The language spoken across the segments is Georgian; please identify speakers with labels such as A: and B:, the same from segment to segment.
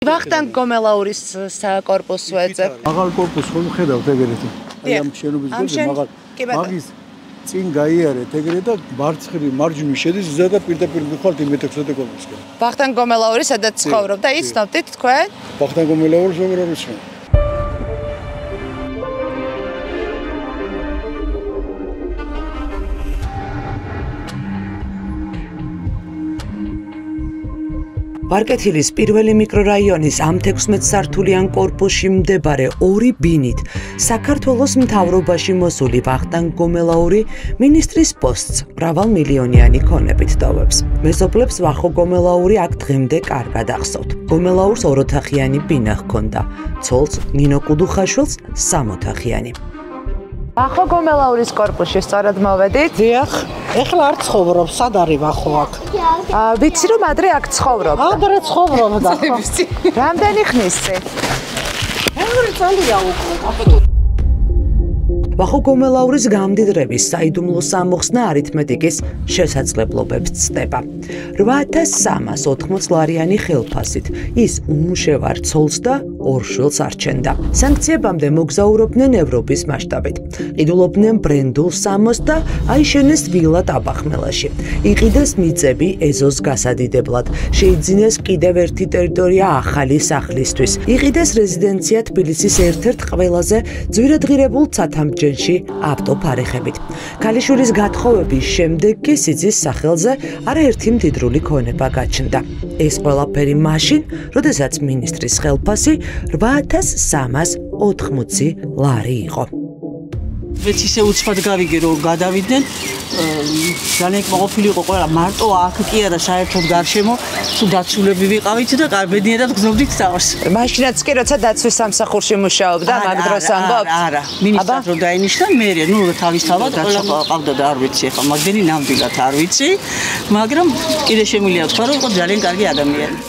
A: ვახტანგ გომელაურის საკორპუსო ეძებ.
B: მაღალ კორპუსს ხომ ხედავთ ეგრეთი? აი ამ შენობის გვერდზე მაღალ მაგის წინ გაიარეთ ეგრე და მარჯვნივ შედის ზედა და პირდაპირ მიხვალთ იმ 16 კორპუსკენ.
A: ვახტანგ გომელაური სადაც ცხოვრობდა, იცნობდით თქვენ?
B: ვახტანგ გომელაურის როგორ არის?
C: ვარკეთილის პირველი მიკრორაიონის ამ 16 სართულიან კორპუსში მდებარე ორი ბინით საქართველოს მთავრობაში მოსული ვახტანგ გომელაური მინისტრის პოსტს მრავალმილიონიანი ქონებით ტოვებს. მეზობლებს ვახო გომელაური აქ დღემდე კარგად ახსოვთ. გომელაურს ოროთახიანი ბინა ჰქონდა, ცოლს ნინო კუდუხაშვილს სამოთახიანი. ვახო გომელაურის კორპუსში სწორად მოვედით?
D: დიახ, ეხლა არ ცხოვრობ, სად არის ვახო აქ?
C: ვიცი რომ ადრე აქ ცხოვრობდა.
D: ადრე ცხოვრობდა.
C: რამდენი ხნის წინ?
D: ორი წელია უკვე.
C: ვახო გომელაურის გამდიდრების საიდუმლო სამოხსნა არითმეტიკის შესაძლებლობებს ცდება. 8380 ლარიანი ხელფასით ის უმუშევარ ცოლს და ორ შვილს არჩენდა. სანქციებამდე მოგზაურობდნენ ევროპის მასშტაბით. ყიდულობდნენ ბრენდულ სამოს და აიშენეს ვილა ტაბახმელაში. იყიდეს მიწები ეზოს გასადიდებლად. შეიძინეს კიდევ ერთი ტერიტორია ახალი სახლისთვის. იყიდეს რეზიდენცია თბილისის ერთ-ერთ ყველაზე ძვირადღირებულ ცათამბჯენში ავტოფარეხებით. ქალიშვილის გათხოვების შემდეგ კი სიძის სახელზე არაერთი მდიდრული ქონება გაჩნდა. ეს ყველაფერი მაშინ, როდესაც მინისტრის ხელფასი 8380 ლარი იყო.
D: ვეც ისე უცბად გავიგე რომ გადავიდნენ ძალიან ყოფილი იყო ყველა მარტო აქ კი არა საერთოდ გარშემო თუ დაცულები ვიყავით და კარბედნიერად გზნობდით თავს.
C: მაშინაც კი როცა დაცვის სამსახურში მუშაობდა მაგ დროს ამბობთ?
D: არა, მინისტრად რო დაინიშნა მე ნუ თავისთავად ყველა ყავდა და არ ვიცი ახლა მაგდენი ნამდვილად არ ვიცი, მაგრამ კიდე შემიძლია თქვა რომ იყო ძალიან კარგი ადამიანი.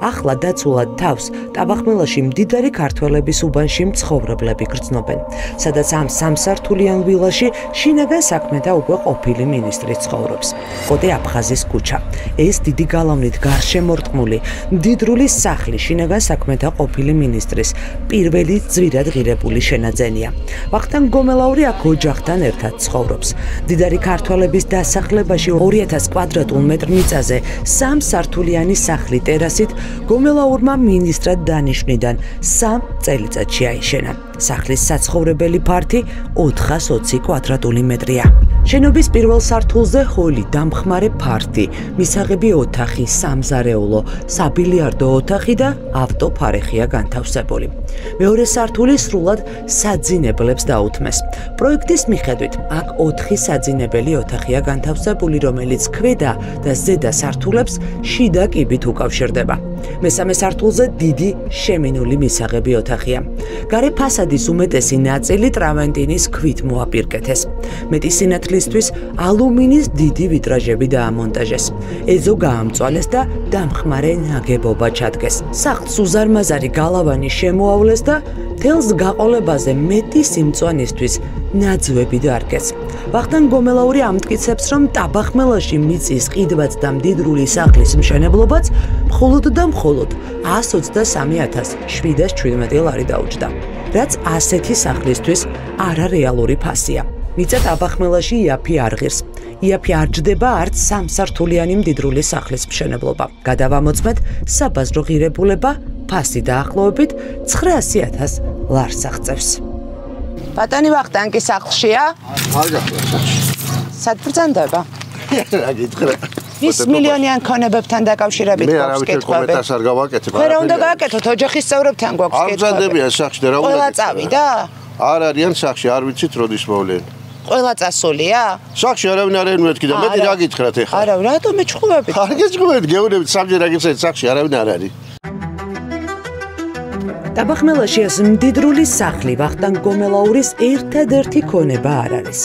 C: ახლა დაცულად თავს ტაბახმელაში მდიდარი ქართველების უბანში მცხოვრებლები გრძნობენ, სადაც ამ სამსართულიან ვილაში შინაგან საქმეთა უკვე ყოფილი მინისტრი ცხოვრობს. ყოდე აფხაზის ქუჩა. ეს დიდი გალავნით გარშემორტყმული მდიდრული სახლი შინაგან საქმეთა ყოფილი მინისტრის პირველი ძვირადღირებული შენაძენია. ვახტანგ გომელაური აქ ოჯახთან ერთად ცხოვრობს. მდიდარი ქართველების დასახლებაში 2000 კვადრატულ მეტრ მიწაზე სამსართულიანი სახლი ტერასით გომელაურმა მინისტრად დანიშვნიდან 3 წელიწადში აიშენა. სახლის საცხოვრებელი ფართი 420 კვადრატული მეტრია. შენობის პირველ სართულზე ჰოლი, დამხმარე ფართი, მისაღები ოთახი, სამზარეულო, საბილიარდო ოთახი და ავტოფარეხია განთავსებული. მეორე სართული სრულად საძინებლებს დაუთმეს. პროექტის მიხედვით აქ 4 საძინებელი ოთახია განთავსებული, რომელიც ქვედა და ზედა სართულებს შიდა კიბით უკავშირდება. მესამე სართულზე დიდი შემინული მისაღები ოთახია. გარე ფასადის უმეტესი ნაწილი ტრამენტინის ქვით მოაპირკეთეს. მეტი სინათლისთვის ალუმინის დიდი ვიტრაჟები დაამონტაჟეს. ეზო გაამწვალეს და დამხმარე ნაგებობა ჩადგეს. სახლს უზარმაზარი გალავანი შემოავლეს და თელს გაყოლებაზე მეტი სიმწვანისთვის ნაძვები დარგეს. ვახტანგ გომელაური ამტკიცებს, რომ ტაბახმელაში მიწის ყიდვაც და მდიდრული სახლის მშენებლობაც მხოლოდ და მხოლოდ 123,717 ლარი დაუჯდა, რაც ასეთი სახლისთვის არარეალური ფასია. მიწა ტაბახმელაში იაფი არ ღირს. იაფი არ ჯდება არც სამსართულიანი მდიდრული სახლის მშენებლობა. გადავამოწმეთ საბაზრო ღირებულება ფასი დაახლოებით 900,000 ლარს აღწევს. ბატონი ვახტანგი სახლშია?
B: არ გახლავთ.
C: სად ბრძანდება?
B: რა გითხრა?
C: ის მილიონიან ქონებებთან დაკავშირებით
B: მე არავითარ კომენტარს არ გავაკეთებ.
C: რა უნდა გააკეთოთ? ოჯახის წევრებთან გვაქვს კითხვა.
B: არ ბრძანდებიან სახლში და რა უნდა?
C: ყველა წავიდა?
B: არ არიან სახლში, არ ვიცით როდის მოვლენ.
C: ყველა წასულია?
B: სახლში არავინ არ ემეთქი და მეტი რა გითხრათ ეხლა?
C: არა, რატომ ეჭყობებით?
B: არ გეჭყობებით, გეუბნებით სამჯერ რა გიცეთ სახლში არავინ არ არის.
C: ტაბახმელაში ეს მდიდრული სახლი ვახტანგ გომელაურის ერთადერთი ქონება არ არის.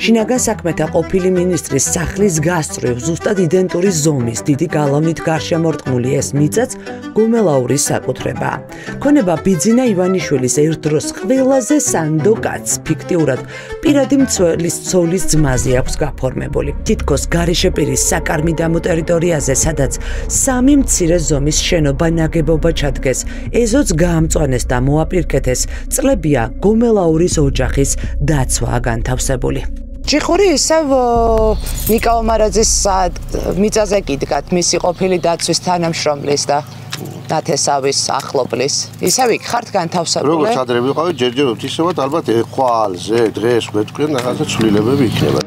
C: შინაგან საქმეთა ყოფილი მინისტრის სახლის გასწვრივ ზუსტად იდენტური ზომის დიდი გალავნით გარშემორტყმული ეს მიწაც გომელაურის საკუთრებაა. ქონება ბიძინა ივანიშვილის ერთ დროს ყველაზე სანდო კაცს ფიქტიურად პირადი მცველის ცოლის ძმაზე აქვს გაფორმებული. თითქოს გარეშეპირის საკარმიდამო ტერიტორიაზე, სადაც 3 მცირე ზომის შენობა ნაგებობა ჩადგეს, ეზოც გაამწვანეს და მოაპირკეთეს, წლებია გომელაურის ოჯახის დაცვაა განთავსებული.
A: ჭიხური ისევ ნიკა ომარაძის მიწაზე კიდგათ მისი ყოფილი დაცვის თანამშრომლის და ნათესავის ახლობლის. ისევ იქ ხართ განთავსებული?
E: როგორც ადრე ვიყავით, ჯერჯერობით ისევად ალბათ ხვალზე, დღეს გვეთქვენ რაღაცა ცვლილებები იქნება.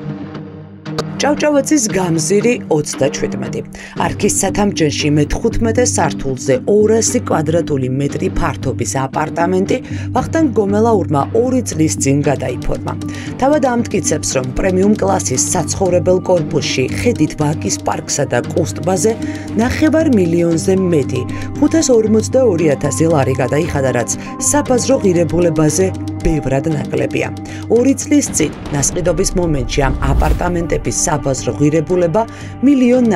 C: ჭავჭავაძის გამზირი 37. არქის სათამჯენში მე-15 სართულზე 200 კვადრატული მეტრი ფართობის აპარტამენტი ვახტანგ გომელაურმა 2 წლის წინ გადაიფორმა. თავად ამტკიცებს, რომ პრემიუმ კლასის საცხოვრებელ კორპუსში ხედით ვაკის პარკსა და კუს ტბაზე 9 მილიონზე მეტი 542,000 ლარი გადაიხადა, რაც საბაზრო ღირებულებაზე ბევრად ნაკლებია. 2 წლის წინ ნასყიდობის მომენტში ამ აპარტამენტების საბაზრო ღირებულება 1,9 მილიონ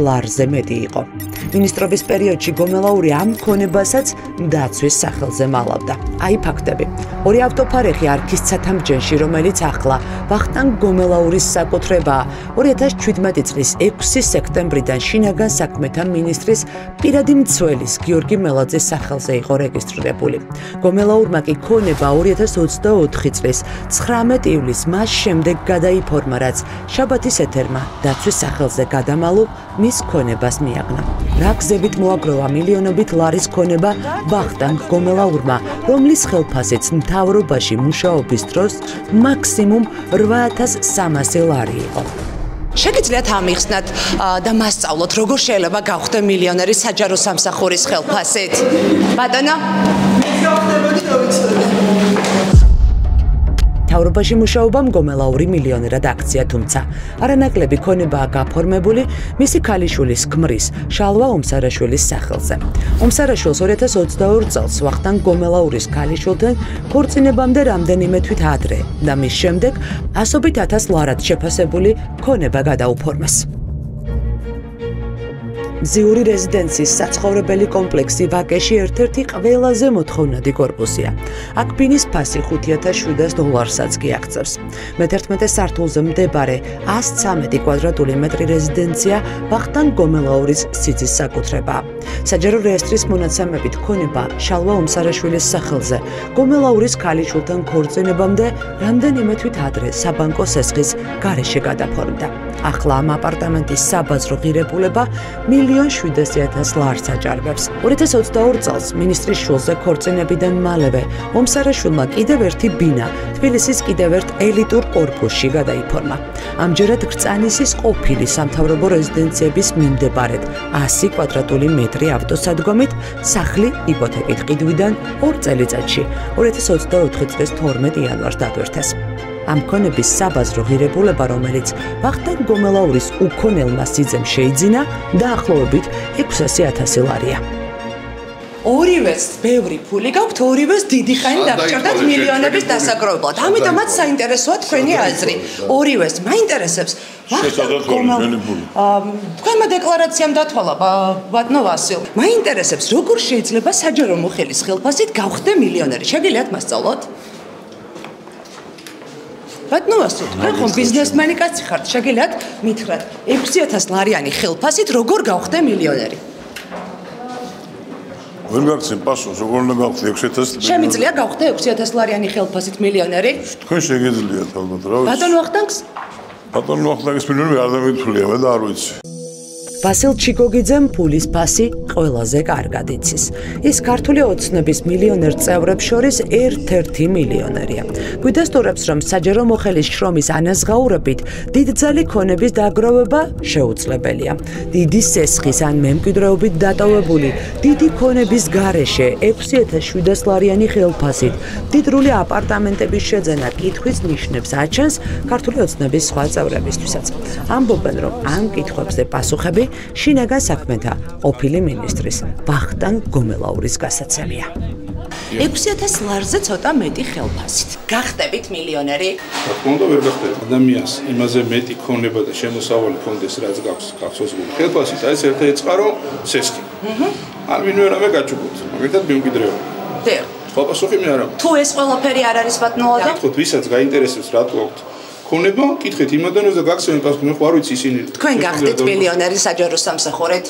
C: ლარზე მეტი იყო. მინისტრობის პერიოდში გომელაური ამ ქონებასაც დაცვის სახელზე მალავდა. აი ფაქტები. 2 ავტოფარეხი არქის სათამჯენში, რომელიც ახლა ვახტანგ გომელაურის საკუთრებაა, 2017 წლის 6 სექტემბრიდან შინაგან საქმეთა მინისტრის პირადი მცველის გიორგი მელაძის სახელზე იყო რეგისტრირებული. გომელაურმა კი ქონება 2024 წლის 19 ივლისს მას შემდეგ გადაიფორმა, რაც შაბათის ეთერმა დაცვის სახელზე გადამალულ მის ქონებას მიაგნა. რა გზებით მოაგროვა მილიონობით ლარის ქონება ვახტანგ გომელაურმა, რომლის ხელფასიც მთავრობაში მუშაობის დროს მაქსიმუმ 8,300 ლარი იყო.
A: შეგიძლიათ ამიხსნათ და მასწავლოთ, როგორ შეიძლება გავხდე მილიონერი საჯარო სამსახურის ხელფასით? ბატონო?
C: მთავრობაში მუშაობამ გომელაური მილიონერად აქცია, თუმცა არანაკლები ქონებაა გაფორმებული მისი ქალიშვილის ქმრის შალვა ომსარაშვილის სახელზე. ომსარაშვილს 2022 წელს ვახტანგ გომელაურის ქალიშვილთან ქორწინებამდე რამდენიმე თვით ადრე და მის შემდეგ 100,000 ლარად შეფასებული ქონება გადაუფორმეს. მზიური რეზიდენციის საცხოვრებელი კომპლექსი ვაკეში ერთ-ერთი ყველაზე მოთხოვნადი კორპუსია. აქ ბინის ფასი $5,700-საც კი აქცევს. მე-11 სართულზე მდებარე 113 კვადრატული მეტრი რეზიდენცია ვახტანგ გომელაურის სიძის საკუთრებაა. საჯარო რეესტრის მონაცემებით ქონება შალვა ომსარაშვილის სახელზე გომელაურის ქალიშვილთან ქორწინებამდე რამდენიმე თვით ადრე საბანკო სესხის გარეშე გადაფორმდა. ახლა ამ აპარტამენტის საბაზრო ღირებულება 1,700,000 ლარს აჭარბებს. 2022 წელს მინისტრის შვილზე ქორწინებიდან მალევე ომსარაშვილმა კიდევ ერთი ბინა თბილისის კიდევ ერთ ელიტურ კორპუსში გადაიფორმა. ამჯერად გრწანისის ყოფილი სამთავრობო რეზიდენციების მიმდებარედ 100 კვადრატული მეტრი ავტოსადგომით სახლი იპოთეკით ყიდვიდან 2 წელიწადში 2024 წლის 12 იანვარს დატვირთეს. ამ ქონების საბაზრო ღირებულება, რომელიც ვახტანგ გომელაურის უქონელმა სიძემ შეიძინა, დაახლოებით 600,000 ლარია.
A: ორივეს ბევრი ფული გაქვთ, ორივეს დიდი ხანი დაგჭირდათ მილიონების დასაგროვებლად. ამიტომაც საინტერესოა თქვენი აზრი. ორივეს მაინტერესებს ვახტანგ გომელაურის თქვენმა დეკლარაციამ დათვალა ბატონო ვასილ. მაინტერესებს როგორ შეიძლება საჯარო მოხელის ხელფასით გავხდე მილიონერი. შეგიძლიათ მასწავლოთ? ბატონო ვასილ, თქვენ ხომ ბიზნესმენი კაცი ხართ, შეგიძლიათ მითხრათ 6,000 ლარიანი ხელფასით როგორ გავხდე მილიონერი?
F: ვერ გაქცენ პასუხს, როგორ უნდა გავხდე 6,000?
A: შემიძლია გავხდე 6,000 ლარიანი ხელფასით მილიონერი?
F: თქვენ შეგიძლიათ ალბათ, რა ვიცი.
A: ბატონო ვახტანგს?
F: ბატონო ვახტანგის მილიონერი არ დამითვლია, მე და არ ვიცი.
C: ვასილ ჩიგოგიძემ ფულის ფასი ყველაზე კარგად იცის. ის ქართული ოცნების მილიონერ წევრებს შორის ერთ-ერთი მილიონერია. გვიდასტურებს, რომ საჯარო მოხელის შრომის ანაზღაურებით დიდძალი ქონების დაგროვება შეუძლებელია. დიდი სესხის ან მემკვიდრეობით დატოვებული დიდი ქონების გარეშე 6,700 ლარიანი ხელფასით დიდრული აპარტამენტების შეძენა კითხვის ნიშნებს აჩენს ქართული ოცნების სხვა წევრებისთვისაც. ამბობენ, რომ ამ კითხვებზე პასუხები შინაგან საქმეთა ყოფილი მინისტრის ვახტანგ გომელაურის გასაცემია.
A: 6000 ლარზე ცოტა მეტი ხელფასით. გახდებით მილიონერი?
G: რა თქმა უნდა, ვერ გახდებით. ადამიანს იმაზე მეტი ქონება და შემოსავალი ქონდეს, რაც გაქვს გახსოვებული ხელფასით, აი ეს ერთ-ერთი წყარო სესქი. არ ვინმე რამე გაჩუქოთ, მაგერთად მემკვიდრეობა.
A: დიახ.
G: პასუხი მე არა.
A: თუ ეს ყველაფერი არ არის ბატონო,
G: გითხოთ, ვისაც გაინტერესებს რა თუ აქვთ ქონება, კითხეთ იმ ადამიანს და გაგცემენ პასუხი, მე ხო არ ვიცი ისინი.
A: თქვენ გახდით მილიონერი საჯარო სამსახურით?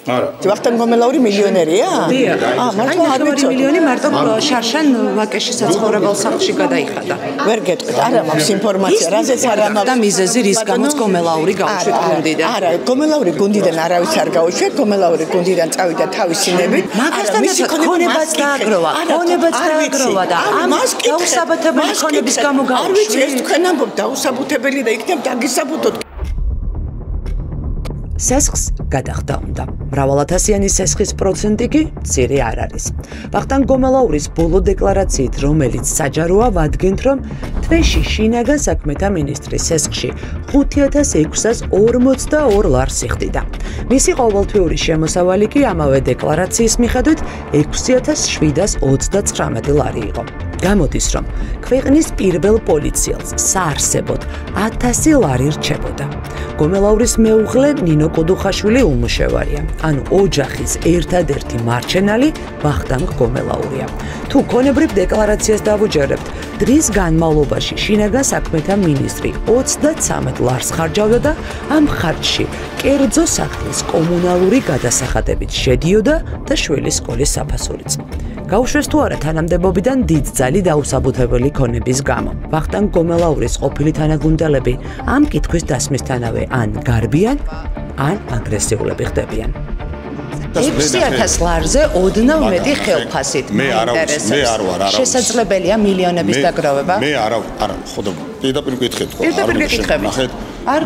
G: არა.
H: ვახტანგ გომელაური მილიონერია?
A: დიახ. მარტო 1 მილიონი მარტო შარშან ვაკეში საცხოვრებელ სახლში გადაიხადა.
H: ვერ გეტყვით, არა მაქვს ინფორმაცია, რაზეც არ მაქვს
A: და მიზეზი რის გამოც გომელაური გავუშვით გუნდიდან.
H: არა, გომელაური გუნდიდან არავის არ გავუშვით, გომელაური გუნდიდან წავიდა თავისინებით.
A: მაგასთან ერთად ქონებაც დააგროვა, და ამ დაუსაბუთებელი ქონების გამო გავუშვით.
H: არ ვიცი, ეს თქვენ ამბობთ დაუსაბუთებელი და იქნებ დაგისაბუთოთ.
C: სესხს გადახდა უნდა. მრავალათასიანი სესხის პროცენტი კი მცირე არ არის. ვახტანგ გომელაურის ბოლო დეკლარაციით, რომელიც საჯაროა, ვადგენთ, რომ თვეში შინაგან საქმეთა მინისტრის სესხში 5642 ლარს იხდიდა. მისი ყოველთვიური შემოსავალი კი ამავე დეკლარაციის მიხედვით 6729 ლარი იყო. გამოდის, რომ ქვეყნის პირველ პოლიციელს საარსებოდ 1000 ლარი რჩებოდა. გომელაურის მეუღლე ნინო კოდუხაშვილი უმუშევარია, ანუ ოჯახის ერთადერთი მარჩენალი ვახტანგ გომელაურია. თუ ქონებრივ დეკლარაციას დავუჯერებთ, დღის განმავლობაში შინაგან საქმეთა მინისტრი 33 ლარს ხარჯავდა და ამ ხარჯში კერძო სახლის კომუნალური გადასახადებით შედიოდა და შვილის სკოლის საფასურიც. გაუშვეს თუ არა თანამდებობიდან დიდძალი დაუსაბუთებელი ქონების გამო. ვახტანგ გომელაურის ყოფილი თანაგუნდელები ამ კითხვის დასმისთანავე ან გარბიან, ან აგრესიულები ხდებიან.
A: 6000 ლარზე ოდნავ მეტი ხელფასით.
E: მე არ ვარ.
A: შესაძლებელია მილიონების დაგროვება?
E: მე არა, ხოდა პირდაპირ გითხეთ ხო?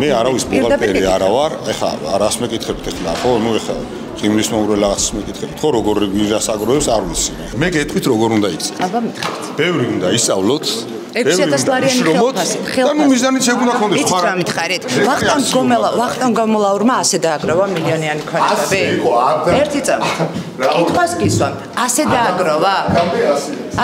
A: მე
E: არავის ბუღალტერი არა ვარ. ეხლა რას მეკითხებით ეხლა ხო? ნუ ეხლა იმის მომრე რაღაცას მეკითხებით ხო? როგორ ვირას აგროვებს არ ვიცი. მე გეტყვით როგორ უნდა იქცეთ.
A: აბა მითხარით.
E: ბევრი უნდა ისწავლოთ.
A: 6000 ლარიანი ხელფასით.
E: და ნუ მიზანიც ეგუნა კონდეს
A: ხო? იცით რა მითხარით? ვახტანგ გომელაურმა ასე დააგროვა მილიონიანი ქონებები. ერთი წამით. კითხვას გისვამ. ასე დააგროვა?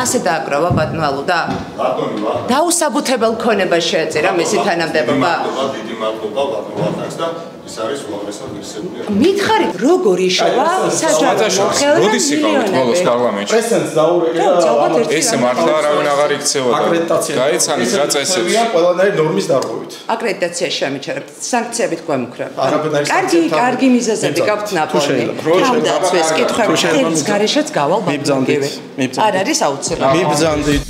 A: ასე დააგროვა ბატონო ალუდა? ბატონო. დაუსაბუთებელ ქონებას შეეწირა მისი თანამდებობა.
E: დიდი მადლობა ბატონო ვახტანგს და ის არის უაღრესად მისცემული.
A: მითხარით როგორ იშოვა საჯარო მოხელე
I: როდის იყავით ბოლოს პარლამენტში?
B: პრესიდენტს დაურეკა
I: ეს მართლა არავინ აღარ იქცეოდა. გაიცანით რა წესებს?
B: ყველანაირი ნორმის დარღვევით.
A: აკრედიტაცია შემიჩერებთ, სანქციებით გვემუქრება. კარგი მიზეზები გაქვთ ნაპოლი. თავდაცვის კითხვები ხელის გარეშეც გავალ ბატონგივი. არ არის აუცილებელი.
B: მიბრძანდით.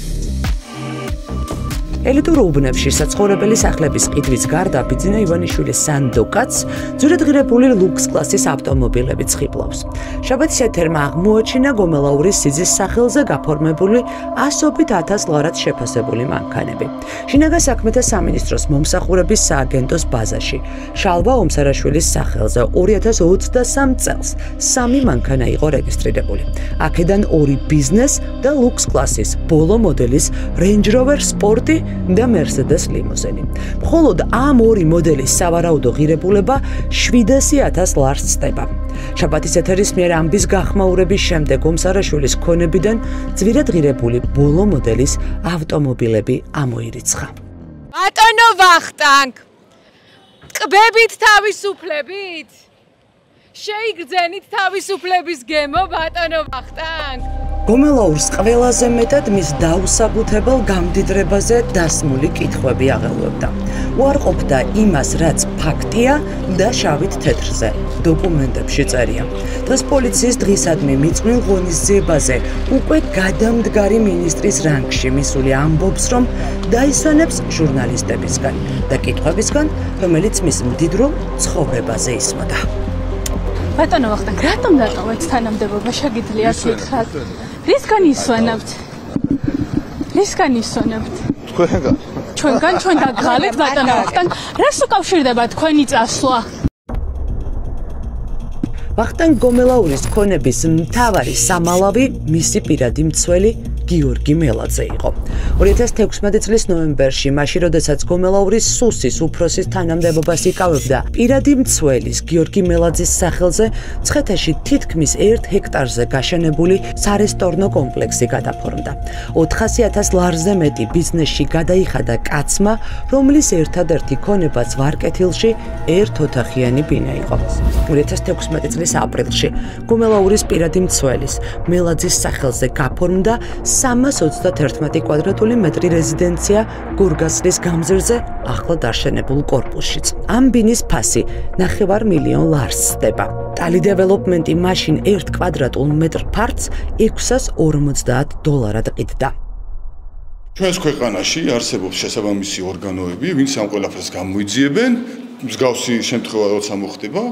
C: ელიტურ უბნებში საცხოვრებელი სახლების ყიდვის გარდა ბიძინა ივანიშვილის სანდოკაც ძვირადღირებული ლუქს კლასის ავტომობილებით ხიბლავს. შაბათის ეთერმა აღმოაჩინა გომელაურის სიძის სახელზე გაფორმებული 100.000 ლარად შეფასებული მანქანები. შინაგან საქმეთა სამინისტროს მომსახურების სააგენტოს ბაზაში შალვა ომსარაშვილის სახელზე 2023 წელს 3 მანქანა იყო რეგისტრირებული. აქედან 2 ბიზნეს და ლუქს კლასის ბოლო მოდელის Range Rover Sport და Mercedes ლიმუზინი. მხოლოდ ამ 2 მოდელის სავარაუდო ღირებულება 700.000 ლარს ცდება. შაბათის ეთერის მიერ ამბის გახმაურების შემდეგ ომსარაშვილის ქონებიდან ძვირადღირებული ბოლო მოდელის ავტომობილები ამოირიცხა.
J: ბატონო ვახტანგ, ყბებით თავისუფლებით? შეიგრძენით თავისუფლების გემო ბატონო ვახტანგ?
C: გომელაურს ყველაზე მეტად მის დაუსაბუთებელ გამდიდრებაზე დასმული კითხვები აღელვებდა. უარყოფდა იმას, რაც ფაქტია და შავით თეთრზე დოკუმენტებში წერია. დღეს პოლიციის დღისადმი მიწვილ ღონისძიებაზე უკვე გადამდგარი მინისტრის რანგში მისული ამბობს, რომ დაისვენებს ჟურნალისტებისგან და კითხვებისგან, რომელიც მის მდიდრულ ცხოვრებაზე ისმოდა.
K: ბატონო ვახტანგ, რატომ დატოვეთ თანამდებობა? შეგიძლიათ გითხრათ? რისგან ისვენებთ?
E: თქვენგან.
K: ჩვენ გაგღალეთ ბატონო ვახტანგ, რას უკავშირდება თქვენი წასვლა?
C: ვახტანგ გომელაურის ქონების მთავარი სამალავი მისი პირადი მცველი გიორგი მელაძე იყო. 2016 წლის ნოემბერში, მაშინ როდესაც გომელაურის სუსის უფროსის თანამდებობას იკავებდა, პირადი მცველის გიორგი მელაძის სახელზე მცხეთაში თითქმის 1 ჰექტარზე გაშენებული სარესტორნო კომპლექსი გადაფორმდა. 400,000 ლარზე მეტი ბიზნესში გადაიხადა კაცმა, რომლის ერთადერთი ქონებაც ვარკეთილში ერთოთახიანი ბინა იყო. 2016 წლის აპრილში გომელაურის პირადი მცველის მელაძის სახელზე გაფორმდა 321 კვადრატული მეტრი რეზიდენცია გურგასლის გამზირზე ახლა დაშენებულ კორპუსშიც. ამ ბინის ფასი 9 მილიონ ლარს ხდება. ტალი დეველოპმენტი მაშინ 1 კვადრატულ მეტრ ფართს $650 ყიდდა.
E: ჩვენს ქვეყანაში არსებობს შესაბამისი ორგანოები, ვინც ამ ყველაფერს გამოიძიებენ, მსგავსი შემთხვევა როცა მოხდება.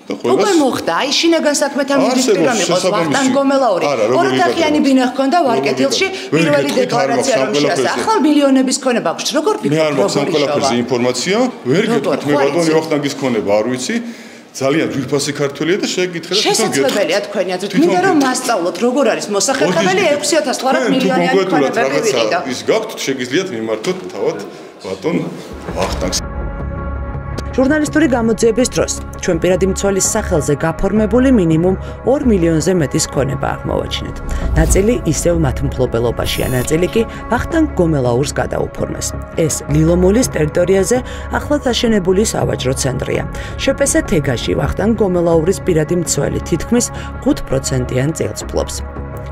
A: უკვე მოხდა, აი შინაგან საქმეთა მინისტრი რომ იყოს ვახტანგ გომელაური. ოროთახიანი ბინა ჰქონდა ვარკეთილში, პირველი დეკლარაცია რომ შეასწა. ახლა მილიონების ქონება აქვს. როგორ ფიქრობთ?
E: მე არ მაქვს ამ ყველაფერზე ინფორმაცია, ვერ გეტყვით მე ბატონი ვახტანგის ქონება არ ვიცი. ძალიან ძვირფასი ქართველია და შეგეკითხეთ და
A: შესაძლებელია თქვენი აზრით. მინდა რომ მასწავლოთ როგორ არის მოსახერხებელი 6,800 მილიონიანი ქონებები ვიყიდო.
E: ის გაქვთ, შეგიძლიათ მიმართოთ თავად ბატონ ვახტანგს.
C: ჟურნალისტური გამოძიების დროს ჩვენ პირადი მცველის სახელზე გაფორმებული მინიმუმ 2 მილიონზე მეტის ქონება აღმოვაჩინეთ. ნაწილი ისევ მათ მფლობელობაშია, ნაწილი კი ვახტანგ გომელაურს გადაუფორმეს. ეს ლილომოლის ტერიტორიაზე ახლად აშენებული სავაჭრო ცენტრია. შპს თეგაში ვახტანგ გომელაურის პირადი მცველი თითქმის 5%-იან წილს ფლობს.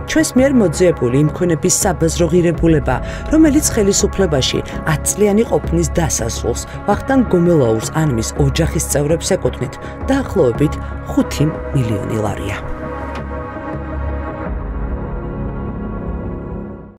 C: ჩვენს მიერ მოძიებული იმ ქონების საბაზრო ღირებულება, რომელიც ხელისუფლებაში 10 წლიანი ყოფნის დასასრულს ვახტანგ გომელაურს ან მის ოჯახის წევრებს ეკუთვნით, დაახლოებით 5 მილიონი ლარია.